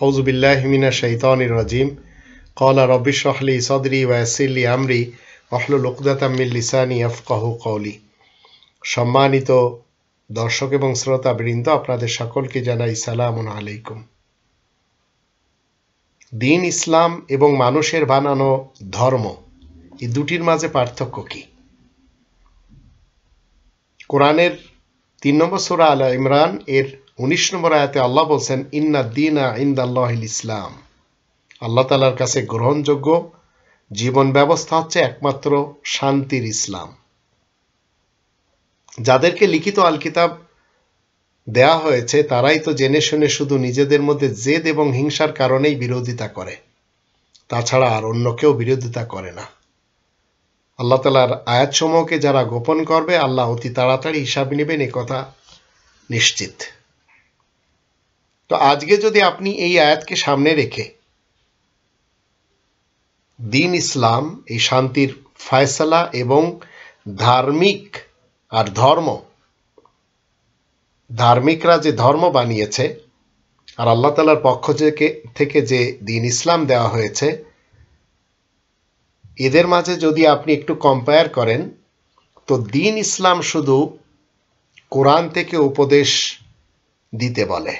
আউযু বিল্লাহি মিনাশ শাইতানির রাজিম। ক্বালা রাব্বি ইশরাহ লি সাদরি ওয়া ইয়াসসির লি আমরি ওয়াহলুল উকদাতাম মিন লিসানি ইয়াফকাহু কওলি। সম্মানিত দর্শক এবং শ্রোতাবৃন্দ, আপনাদের সকলকে জানাই সালামুন আলাইকুম। দ্বীন ইসলাম এবং মানুষের বানানো ধর্ম, এই দুটির মাঝে পার্থক্য কি? কোরআনের 3 নম্বর সূরা আল ইমরান এর 19 নম্বর আয়াতে আল্লাহ বলছেন, ইন্নাদ দীনা ইনদাল্লাহিল ইসলাম। আল্লাহ তাআলার কাছে গ্রহণযোগ্য জীবন ব্যবস্থা হচ্ছে একমাত্র শান্তির ইসলাম। যাদেরকে লিখিত আল কিতাব দেয়া হয়েছে তারাই তো জেনে শুনে শুধু নিজেদের মধ্যে জেদ এবং হিংসার কারণেই বিরোধিতা করে, তাছাড়া আর অন্য কেউ বিরোধিতা করে না। আল্লাহ তাআলার আয়াতসমূহকে যারা গোপন করবে, আল্লাহ অতি তাড়াতাড়ি হিসাব নেবেন, এ কথা নিশ্চিত। তো আজকে যদি আপনি এই আয়াতকে সামনে রেখে দ্বীন ইসলাম, এই শান্তির ফয়সালা এবং ধার্মিক আর ধর্ম, ধার্মিকরা যে ধর্ম বানিয়েছে আর আল্লাহ তাআলার পক্ষ থেকে যে দ্বীন ইসলাম দেওয়া হয়েছে, এদের মাঝে যদি আপনি একটু কম্পেয়ার করেন, তো দ্বীন ইসলাম শুধু কোরআন থেকে উপদেশ দিতে বলে,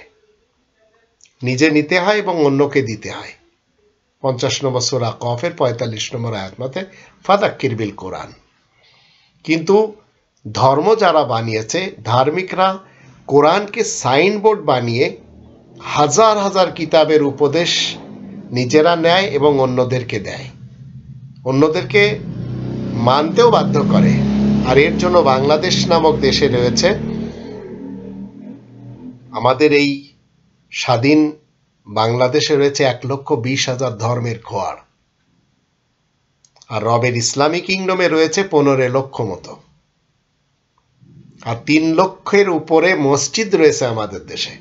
নিজে নিতে হয় এবং অন্যকে দিতে হয়। 50 নম্বর সূরা কফের 45 নম্বর আয়াত মতে ফাযাক্কির বিল কোরআন। কিন্তু ধর্ম যারা বানিয়েছে, ধার্মিকরা কোরআনকে সাইনবোর্ড বানিয়ে হাজার হাজার কিতাবের উপদেশ নিজেরা নেয় এবং অন্যদেরকে দেয়, অন্যদেরকে মানতেও বাধ্য করে। আর এর জন্য বাংলাদেশ নামক দেশে রয়েছে আমাদের এই স্বাধীন বাংলাদেশে রয়েছে 1,20,000 ধর্মের খোয়াড়, আর রবের ইসলামী কিংডমে রয়েছে 15 লক্ষ মতো, আর 3 লক্ষের উপরে মসজিদ রয়েছে আমাদের দেশে।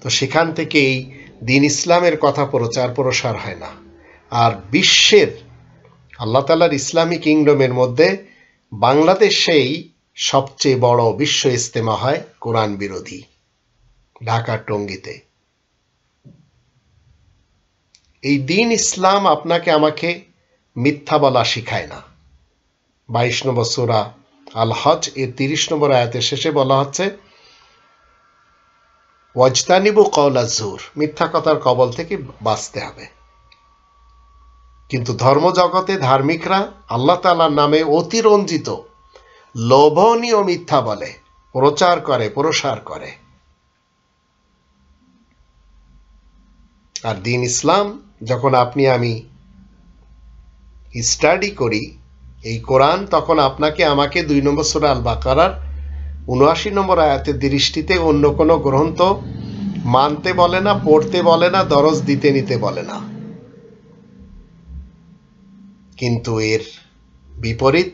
তো সেখান থেকে এই দ্বীন ইসলামের কথা প্রচার প্রসার হয় না। আর বিশ্বের আল্লাহ তাআলার ইসলামী কিংডমের মধ্যে বাংলাদেশেই সবচেয়ে বড় বিশ্ব ইজতেমা হয় কোরআন বিরোধী, ঢাকার টঙ্গীতে। এই দ্বীন ইসলাম আপনাকে আমাকে মিথ্যা বলা শিখায় না। 22 নম্বর সূরা আল হজ এর 30 নম্বর আয়াতের শেষে বলা হচ্ছে, ওয়াজতানিবু কওলাজ জুর, মিথ্যা কথার কবল থেকে বাঁচতে হবে। কিন্তু ধর্মজগতে ধার্মিকরা আল্লাহ তাআলার নামে অতিরঞ্জিত লোভনীয় মিথ্যা বলে, প্রচার করে, প্রসার করে। আর দ্বীন ইসলাম যখন আপনি আমি স্টাডি করি এই কোরআন, তখন আপনাকে আমাকে 2 নম্বর সূরা আল বাকারার 79 নম্বর আয়াতের দৃষ্টিতে অন্য কোনো গ্রন্থ মানতে বলে না, পড়তে বলে না, দরজ দিতে নিতে বলে না। কিন্তু এর বিপরীত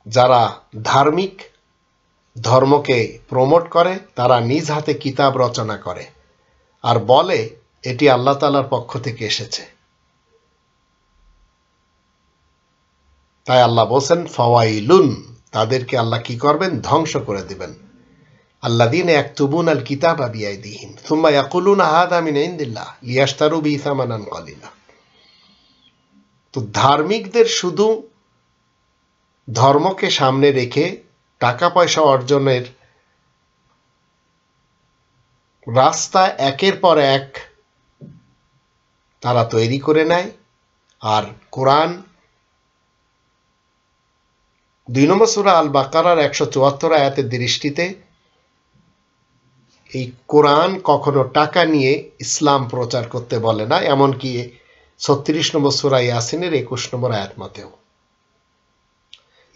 যারা ধার্মিক ধর্মকে প্রমোট করে, তারা নিজ হাতে কিতাব রচনা করে আর বলে এটি আল্লাহ তাআলার পক্ষ থেকে এসেছে। তাই আল্লাহ বলেন ফাওয়াইলুন, তাদেরকে আল্লাহ কি করবেন? ধ্বংস করে দিবেন। আল্লাযীনা ইয়াকতুবুনা আল কিতাবা বিআইদিহিম সুম্মা ইয়াকুলুনা হাযা মিন ইনদিল্লাহ লিয়াশতারু বিহি সামানান কলিলা। তো ধার্মিকদের শুধু ধর্মকে সামনে রেখে টাকা পয়সা অর্জনের রাস্তা একের পর এক তারা তৈরি করে নেয়। আর কোরআন 2 নম্বর সূরা আল বাকারার 174 আয়াতের দৃষ্টিতে এই কোরআন কখনো টাকা নিয়ে ইসলাম প্রচার করতে বলে না, এমনকি 36 নম্বর সূরা ইয়াসিনের 21 নম্বর আয়াত মতেও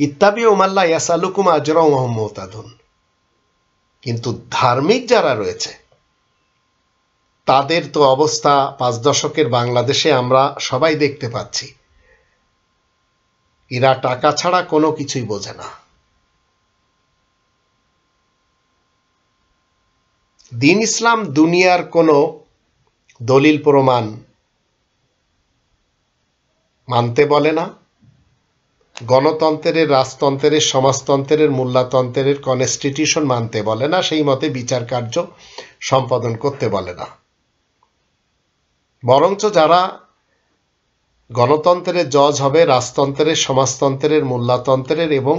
ইত্তাবিউ মা লা ইয়াসালুকুম আজরা ওয়া হুম মুহতাদুন। কিন্তু ধার্মিক যারা রয়েছে তাদের তো অবস্থা 5 দশকের বাংলাদেশে আমরা সবাই দেখতে পাচ্ছি। এরা টাকা ছাড়া কোনো কিছুই বোঝে না। দ্বীন ইসলাম দুনিয়ার কোনো দলিল প্রমাণ মানতে বলে না, গণতন্ত্রের, রাজতন্ত্রের, সমাজতন্ত্রের, মূল্যতন্ত্রের কনস্টিটিউশন মানতে বলে না, সেই মতে বিচার কার্য সম্পাদন করতে বলে না। বরঞ্চ যারা গণতন্ত্রের জজ হবে, রাজতন্ত্রের, সমাজতন্ত্রের, মূল্যতন্ত্রের এবং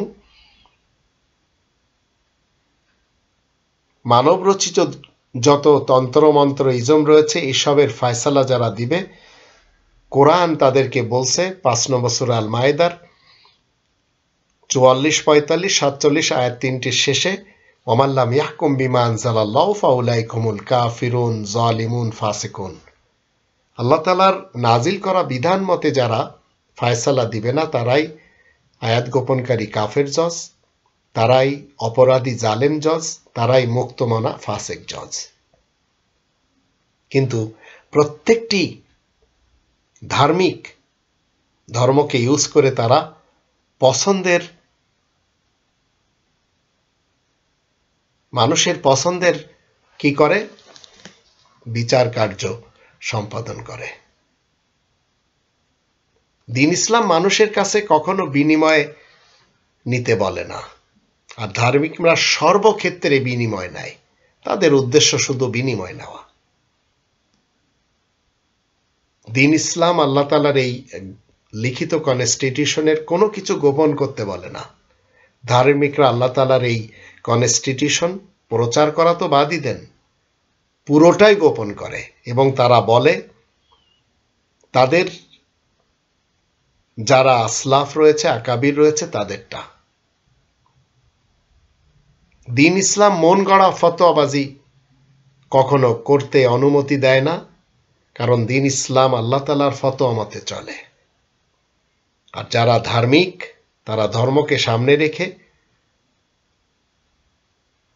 মানবরচিত যত তন্ত্রমন্ত্র ইজম রয়েছে এসবের ফয়সালা যারা দিবে, কোরআন তাদেরকে বলছে 5 নম্বর সূরা আল মায়েদার 44, 45, 47 আয়াত 3টির শেষে, ওমান লাম ইয়াহকুম বিমা আনজালাল্লাহু ফাউলাইকা হুমুল কাফিরুন যালিমুন ফাসিকুন। আল্লাহ তাআলার নাজিল করা বিধান মতে যারা ফয়সালা দিবে না তারাই আয়াত গোপনকারী কাফের জজ, তারাই অপরাধী জালেম জজ, তারাই মুক্তমনা ফাসিক জজ। কিন্তু প্রত্যেকটি ধার্মিক ধর্মকে ইউজ করে তারা পছন্দের, মানুষের পছন্দের কি করে, বিচার কার্য সম্পাদন করে। দ্বীন ইসলাম মানুষের কাছে কখনো বিনিময় নিতে বলে না, আর ধার্মিকরা সর্বক্ষেত্রে বিনিময় নেয়, তাদের উদ্দেশ্য শুধু বিনিময় নেওয়া। দ্বীন ইসলাম আল্লাহ তাআলার এই লিখিত কনস্টিটিউশনের কোনো কিছু গোপন করতে বলে না। ধার্মিকরা আল্লাহ তাআলার এই কনস্টিটিউশন প্রচার করা তো বাদই দেন, পুরোটাই গোপন করে এবং তারা বলে তাদের যারা আসলাফ রয়েছে, আকাবির রয়েছে তাদেরটা। দ্বীন ইসলাম মন গড়া ফতোয়াবাজি কখনো করতে অনুমতি দেয় না, কারণ দ্বীন ইসলাম আল্লাহ তাআলার ফতোয়া মতে চলে। আর যারা ধার্মিক তারা ধর্মকে সামনে রেখে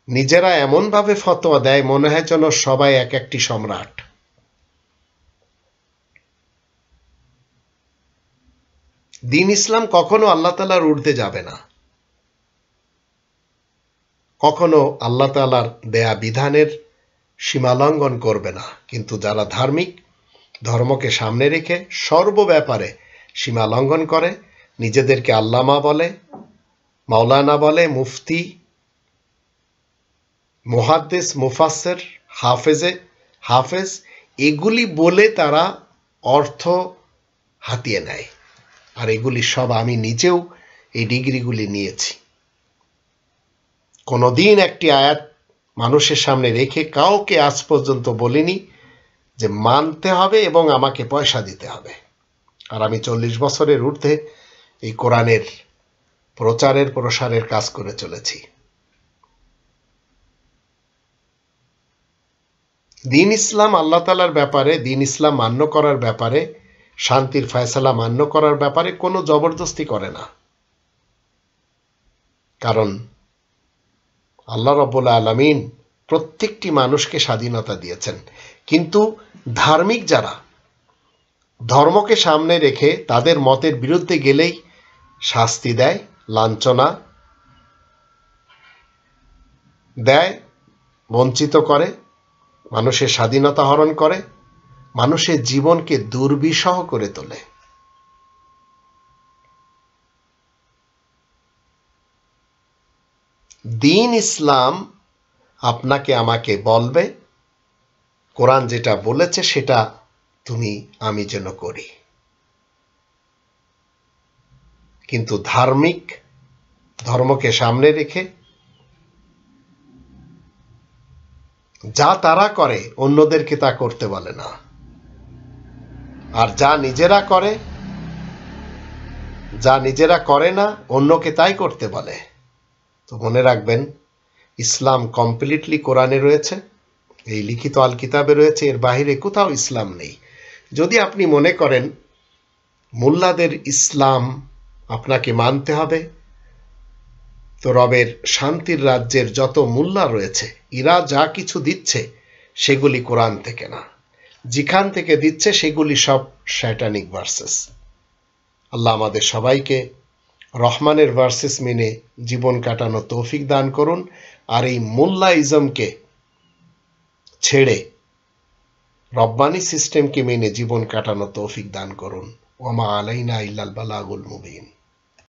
নিজেরা এমনভাবে ফতোয়া দেয় মনে হয় যেন সবাই এক একটি সম্রাট। দ্বীন ইসলাম কখনো আল্লাহ তাআলার ঊর্ধ্বে যাবে না, কখনো আল্লাহ তাআলার দেয়া বিধানের সীমালঙ্ঘন করবে না। কিন্তু যারা ধার্মিক ধর্মকে সামনে রেখে সর্ব ব্যাপারে সীমালঙ্ঘন করে, নিজেদেরকে আল্লামা বলে, মাওলানা বলে, মুফতি, মুহাদ্দিস, মুফাসসির, হাফেজ এগুলি বলে তারা অর্থ হাতিয়ে নেয়। আর এগুলি সব আমি নিজেও এই ডিগ্রিগুলি নিয়েছি। কোনোদিন একটি আয়াত মানুষের সামনে রেখে কাউকে আজ পর্যন্ত বলিনি যে মানতে হবে এবং আমাকে পয়সা দিতে হবে। আর আমি 40 বছরের ঊর্ধ্বে এই কোরআনের প্রচারের প্রসারের কাজ করে চলেছি। দ্বীন ইসলাম আল্লাহ তাআলার ব্যাপারে, দ্বীন ইসলাম মান্য করার ব্যাপারে, শান্তির ফয়সালা মান্য করার ব্যাপারে কোনো জবরদস্তি করে না। কারণ আল্লাহ রাব্বুল আলামিন প্রত্যেকটি মানুষকে স্বাধীনতা দিয়েছেন। কিন্তু ধার্মিক যারা ধর্মকে সামনে রেখে তাদের মতের বিরুদ্ধে গেলেই শাস্তি দেয়, লাঞ্ছনা দেয়, বঞ্চিত করে, মানুষের স্বাধীনতা হরণ করে, মানুষের জীবনকে দুর্বিষহ করে তোলে। দ্বীন ইসলাম আপনাকে আমাকে বলবে কোরআন যেটা বলেছে সেটা তুমি আমি যেন করি। কিন্তু ধার্মিক ধর্মকে সামনে রেখে যা তারা করে অন্যদেরকে তা করতে বলে না, আর যা নিজেরা করে না অন্যকে তাই করতে বলে। তো মনে রাখবেন, ইসলাম কমপ্লিটলি কোরআনে রয়েছে, এই লিখিত আল কিতাবে রয়েছে, এর বাইরে কোথাও ইসলাম নেই। যদি আপনি মনে করেন মোল্লাদের ইসলাম আপনাকে মানতে হবে, তো রবের শান্তির রাজ্যের যত মোল্লা রয়েছে এরা যা কিছু দিচ্ছে সেগুলি কোরআন থেকে না, যেখান থেকে দিচ্ছে সেগুলি সব শয়তানিক ভার্সেস। আল্লাহ আমাদের সবাইকে রহমানের ভার্সেস মেনে জীবন কাটানো তৌফিক দান করুন, আর এই মোল্লাইজমকে ছেড়ে রব্বানি সিস্টেমকে মেনে জীবন কাটানো তৌফিক দান করুন। ওয়া মা আলাইনা ইল্লাল বালাগুল মুবিন।